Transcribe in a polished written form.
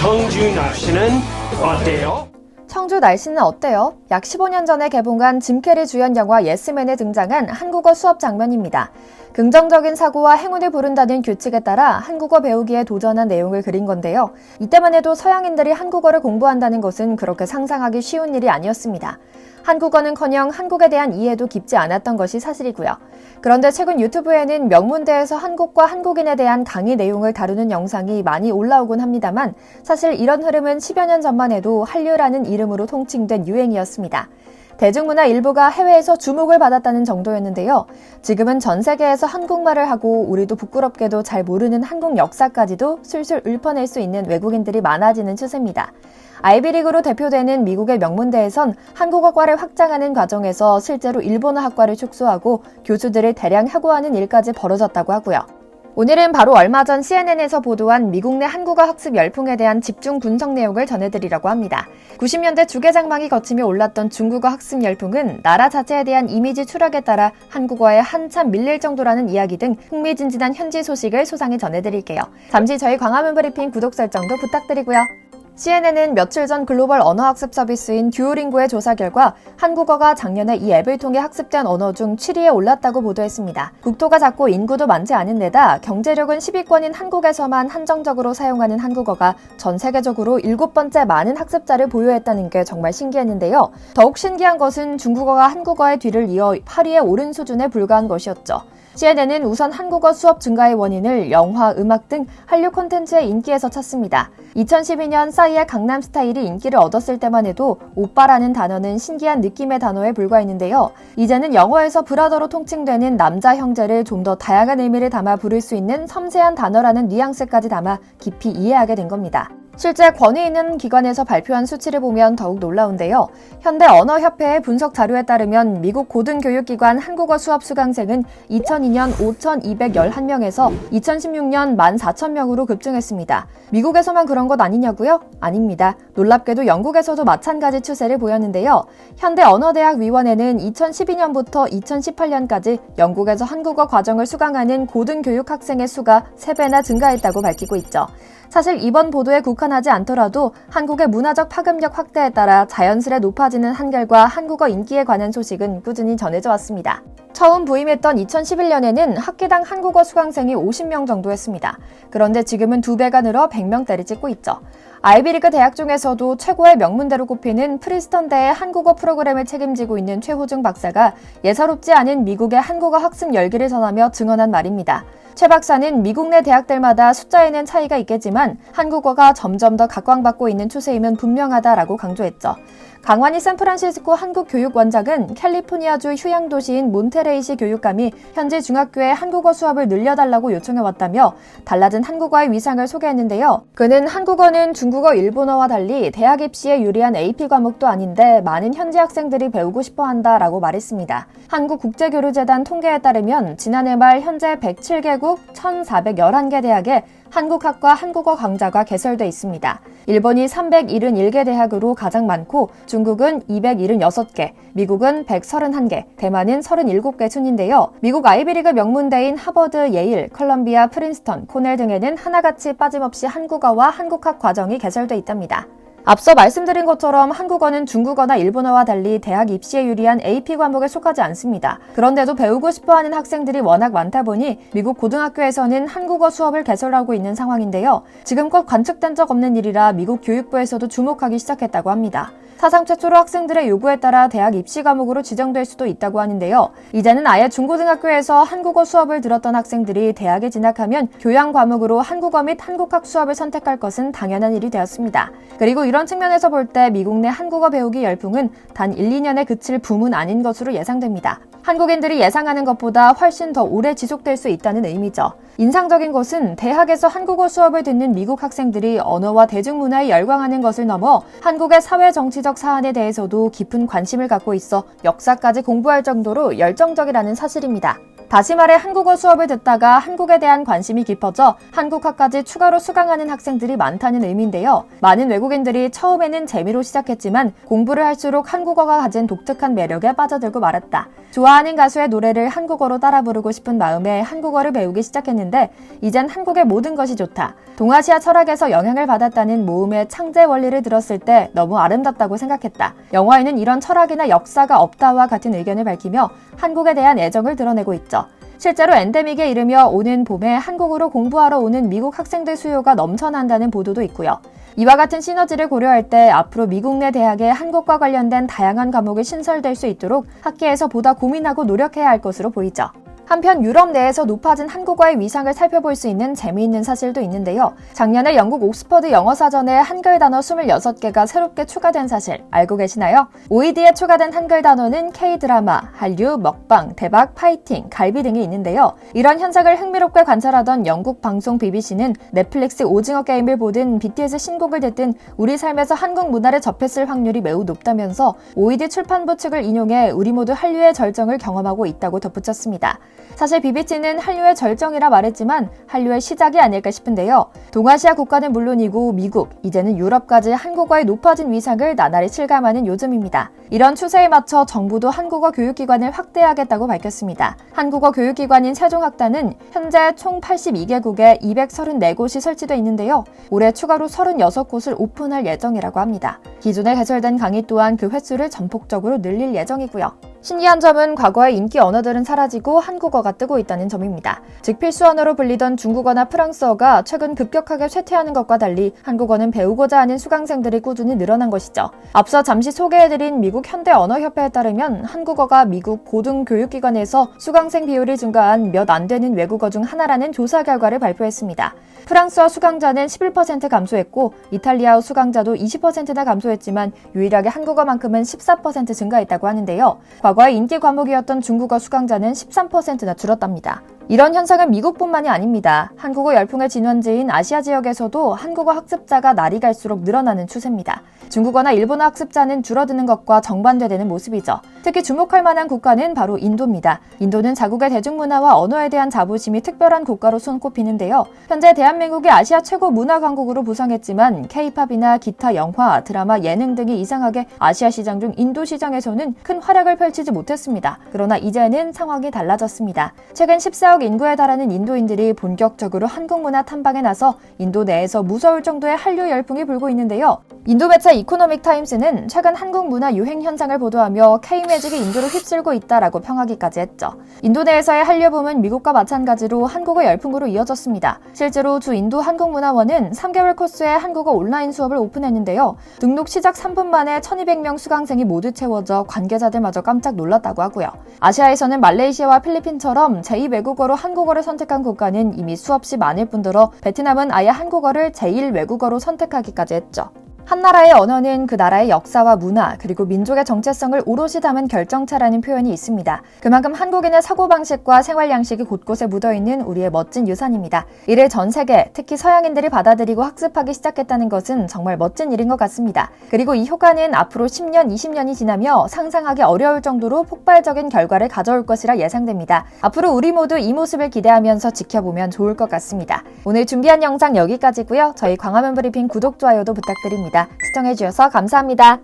청주 날씨는 어때요? 청주 날씨는 어때요? 약 15년 전에 개봉한 짐 캐리 주연 영화 예스맨에 등장한 한국어 수업 장면입니다. 긍정적인 사고와 행운을 부른다는 규칙에 따라 한국어 배우기에 도전한 내용을 그린 건데요. 이때만 해도 서양인들이 한국어를 공부한다는 것은 그렇게 상상하기 쉬운 일이 아니었습니다. 한국어는커녕 한국에 대한 이해도 깊지 않았던 것이 사실이고요. 그런데 최근 유튜브에는 명문대에서 한국과 한국인에 대한 강의 내용을 다루는 영상이 많이 올라오곤 합니다만 사실 이런 흐름은 10여 년 전만 해도 한류라는 이름으로 통칭된 유행이었습니다. 대중문화 일부가 해외에서 주목을 받았다는 정도였는데요. 지금은 전 세계에서 한국말을 하고 우리도 부끄럽게도 잘 모르는 한국 역사까지도 술술 읊어낼 수 있는 외국인들이 많아지는 추세입니다. 아이비리그로 대표되는 미국의 명문대에선 한국어과를 확장하는 과정에서 실제로 일본어 학과를 축소하고 교수들을 대량 해고하는 일까지 벌어졌다고 하고요. 오늘은 바로 얼마 전 CNN에서 보도한 미국 내 한국어 학습 열풍에 대한 집중 분석 내용을 전해드리려고 합니다. 90년대 주계장망이 거치며 올랐던 중국어 학습 열풍은 나라 자체에 대한 이미지 추락에 따라 한국어에 한참 밀릴 정도라는 이야기 등 흥미진진한 현지 소식을 소상히 전해드릴게요. 잠시 저희 광화문 브리핑 구독 설정도 부탁드리고요. CNN은 며칠 전 글로벌 언어학습 서비스인 듀오링고의 조사 결과 한국어가 작년에 이 앱을 통해 학습된 언어 중 7위에 올랐다고 보도했습니다. 국토가 작고 인구도 많지 않은 데다 경제력은 10위권인 한국에서만 한정적으로 사용하는 한국어가 전 세계적으로 7번째 많은 학습자를 보유했다는 게 정말 신기했는데요. 더욱 신기한 것은 중국어가 한국어의 뒤를 이어 8위에 오른 수준에 불과한 것이었죠. CNN은 우선 한국어 수업 증가의 원인을 영화, 음악 등 한류 콘텐츠의 인기에서 찾습니다. 2012년 싸이의 강남스타일이 인기를 얻었을 때만 해도 오빠라는 단어는 신기한 느낌의 단어에 불과했는데요. 이제는 영어에서 브라더로 통칭되는 남자 형제를 좀 더 다양한 의미를 담아 부를 수 있는 섬세한 단어라는 뉘앙스까지 담아 깊이 이해하게 된 겁니다. 실제 권위 있는 기관에서 발표한 수치를 보면 더욱 놀라운데요. 현대언어협회의 분석 자료에 따르면 미국 고등교육기관 한국어 수업 수강생은 2002년 5,211명에서 2016년 14,000명으로 급증했습니다. 미국에서만 그런 것 아니냐고요? 아닙니다. 놀랍게도 영국에서도 마찬가지 추세를 보였는데요. 현대언어대학위원회는 2012년부터 2018년까지 영국에서 한국어 과정을 수강하는 고등교육 학생의 수가 3배나 증가했다고 밝히고 있죠. 사실 이번 보도에 국한하지 않더라도 한국의 문화적 파급력 확대에 따라 자연스레 높아지는 한결과 한국어 인기에 관한 소식은 꾸준히 전해져 왔습니다. 처음 부임했던 2011년에는 학기당 한국어 수강생이 50명 정도였습니다. 그런데 지금은 2배가 늘어 100명대를 찍고 있죠. 아이비리그 대학 중에서도 최고의 명문대로 꼽히는 프린스턴대의 한국어 프로그램을 책임지고 있는 최호중 박사가 예사롭지 않은 미국의 한국어 학습 열기를 전하며 증언한 말입니다. 최 박사는 미국 내 대학들마다 숫자에는 차이가 있겠지만 한국어가 점점 더 각광받고 있는 추세임은 분명하다라고 강조했죠. 강환희 샌프란시스코 한국교육원장은 캘리포니아주 휴양도시인 몬테레이시 교육감이 현지 중학교에 한국어 수업을 늘려달라고 요청해왔다며 달라진 한국어의 위상을 소개했는데요. 그는 한국어는 중국어, 일본어와 달리 대학 입시에 유리한 AP 과목도 아닌데 많은 현지 학생들이 배우고 싶어한다라고 말했습니다. 한국국제교류재단 통계에 따르면 지난해 말 현재 107개국 1,411개 대학에 한국학과 한국어 강좌가 개설돼 있습니다. 일본이 371개 대학으로 가장 많고 중국은 276개, 미국은 131개, 대만은 37개 순인데요. 미국 아이비리그 명문대인 하버드, 예일, 컬럼비아, 프린스턴, 코넬 등에는 하나같이 빠짐없이 한국어와 한국학 과정이 개설돼 있답니다. 앞서 말씀드린 것처럼 한국어는 중국어나 일본어와 달리 대학 입시에 유리한 AP 과목에 속하지 않습니다. 그런데도 배우고 싶어하는 학생들이 워낙 많다 보니 미국 고등학교에서는 한국어 수업을 개설하고 있는 상황인데요. 지금껏 관측된 적 없는 일이라 미국 교육부에서도 주목하기 시작했다고 합니다. 사상 최초로 학생들의 요구에 따라 대학 입시 과목으로 지정될 수도 있다고 하는데요. 이제는 아예 중고등학교에서 한국어 수업을 들었던 학생들이 대학에 진학하면 교양 과목으로 한국어 및 한국학 수업을 선택할 것은 당연한 일이 되었습니다. 그리고 이런 측면에서 볼 때 미국 내 한국어 배우기 열풍은 단 1, 2년에 그칠 붐은 아닌 것으로 예상됩니다. 한국인들이 예상하는 것보다 훨씬 더 오래 지속될 수 있다는 의미죠. 인상적인 것은 대학에서 한국어 수업을 듣는 미국 학생들이 언어와 대중문화에 열광하는 것을 넘어 한국의 사회 정치적 사안에 대해서도 깊은 관심을 갖고 있어 역사까지 공부할 정도로 열정적이라는 사실입니다. 다시 말해 한국어 수업을 듣다가 한국에 대한 관심이 깊어져 한국화까지 추가로 수강하는 학생들이 많다는 의미인데요. 많은 외국인들이 처음에는 재미로 시작했지만 공부를 할수록 한국어가 가진 독특한 매력에 빠져들고 말았다. 좋아하는 가수의 노래를 한국어로 따라 부르고 싶은 마음에 한국어를 배우기 시작했는데 이젠 한국의 모든 것이 좋다. 동아시아 철학에서 영향을 받았다는 모음의 창제 원리를 들었을 때 너무 아름답다고 생각했다. 영화에는 이런 철학이나 역사가 없다와 같은 의견을 밝히며 한국에 대한 애정을 드러내고 있죠. 실제로 엔데믹에 이르며 오는 봄에 한국으로 공부하러 오는 미국 학생들 수요가 넘쳐난다는 보도도 있고요. 이와 같은 시너지를 고려할 때 앞으로 미국 내 대학에 한국과 관련된 다양한 과목이 신설될 수 있도록 학계에서 보다 고민하고 노력해야 할 것으로 보이죠. 한편 유럽 내에서 높아진 한국어의 위상을 살펴볼 수 있는 재미있는 사실도 있는데요. 작년에 영국 옥스퍼드 영어사전에 한글 단어 26개가 새롭게 추가된 사실 알고 계시나요? OED에 추가된 한글 단어는 K-드라마, 한류, 먹방, 대박, 파이팅, 갈비 등이 있는데요. 이런 현상을 흥미롭게 관찰하던 영국 방송 BBC는 넷플릭스 오징어 게임을 보든 BTS 신곡을 듣든 우리 삶에서 한국 문화를 접했을 확률이 매우 높다면서 OED 출판부 측을 인용해 우리 모두 한류의 절정을 경험하고 있다고 덧붙였습니다. 사실 BBC는 한류의 절정이라 말했지만 한류의 시작이 아닐까 싶은데요. 동아시아 국가는 물론이고 미국, 이제는 유럽까지 한국어의 높아진 위상을 나날이 실감하는 요즘입니다. 이런 추세에 맞춰 정부도 한국어 교육기관을 확대하겠다고 밝혔습니다. 한국어 교육기관인 세종학단은 현재 총 82개국에 234곳이 설치되어 있는데요. 올해 추가로 36곳을 오픈할 예정이라고 합니다. 기존에 개설된 강의 또한 그 횟수를 전폭적으로 늘릴 예정이고요. 신기한 점은 과거의 인기 언어들은 사라지고 한국어가 뜨고 있다는 점입니다. 즉 필수 언어로 불리던 중국어나 프랑스어가 최근 급격하게 쇠퇴하는 것과 달리 한국어는 배우고자 하는 수강생들이 꾸준히 늘어난 것이죠. 앞서 잠시 소개해드린 미국 현대언어협회에 따르면 한국어가 미국 고등교육기관에서 수강생 비율이 증가한 몇 안 되는 외국어 중 하나라는 조사 결과를 발표했습니다. 프랑스어 수강자는 11% 감소했고 이탈리아어 수강자도 20%나 감소했지만 유일하게 한국어만큼은 14% 증가했다고 하는데요. 과거의 인기 과목이었던 중국어 수강자는 13%나 줄었답니다. 이런 현상은 미국뿐만이 아닙니다. 한국어 열풍의 진원지인 아시아 지역에서도 한국어 학습자가 날이 갈수록 늘어나는 추세입니다. 중국어나 일본어 학습자는 줄어드는 것과 정반대되는 모습이죠. 특히 주목할 만한 국가는 바로 인도입니다. 인도는 자국의 대중문화와 언어에 대한 자부심이 특별한 국가로 손꼽히는데요. 현재 대한민국이 아시아 최고 문화 강국으로 부상했지만 K-팝이나 기타 영화, 드라마, 예능 등이 이상하게 아시아 시장 중 인도 시장에서는 큰 활약을 펼치지 못했습니다. 그러나 이제는 상황이 달라졌습니다. 최근 14억 인구에 달하는 인도인들이 본격적으로 한국 문화 탐방에 나서 인도 내에서 무서울 정도의 한류 열풍이 불고 있는데요. 인도 매체 이코노믹 타임스는 최근 한국 문화 유행 현상을 보도하며 K-매직이 인도를 휩쓸고 있다라고 평하기까지 했죠. 인도 내에서의 한류 붐은 미국과 마찬가지로 한국어 열풍으로 이어졌습니다. 실제로 주 인도 한국문화원은 3개월 코스의 한국어 온라인 수업을 오픈했는데요. 등록 시작 3분 만에 1200명 수강생이 모두 채워져 관계자들마저 깜짝 놀랐다고 하고요. 아시아에서는 말레이시아와 필리핀처럼 제2외국어로 한국어를 선택한 국가는 이미 수없이 많을 뿐더러 베트남은 아예 한국어를 제1외국어로 선택하기까지 했죠. 한 나라의 언어는 그 나라의 역사와 문화 그리고 민족의 정체성을 오롯이 담은 결정체라는 표현이 있습니다. 그만큼 한국인의 사고방식과 생활 양식이 곳곳에 묻어있는 우리의 멋진 유산입니다. 이를 전 세계, 특히 서양인들이 받아들이고 학습하기 시작했다는 것은 정말 멋진 일인 것 같습니다. 그리고 이 효과는 앞으로 10년, 20년이 지나며 상상하기 어려울 정도로 폭발적인 결과를 가져올 것이라 예상됩니다. 앞으로 우리 모두 이 모습을 기대하면서 지켜보면 좋을 것 같습니다. 오늘 준비한 영상 여기까지고요. 저희 광화문 브리핑 구독, 좋아요도 부탁드립니다. 시청해주셔서 감사합니다.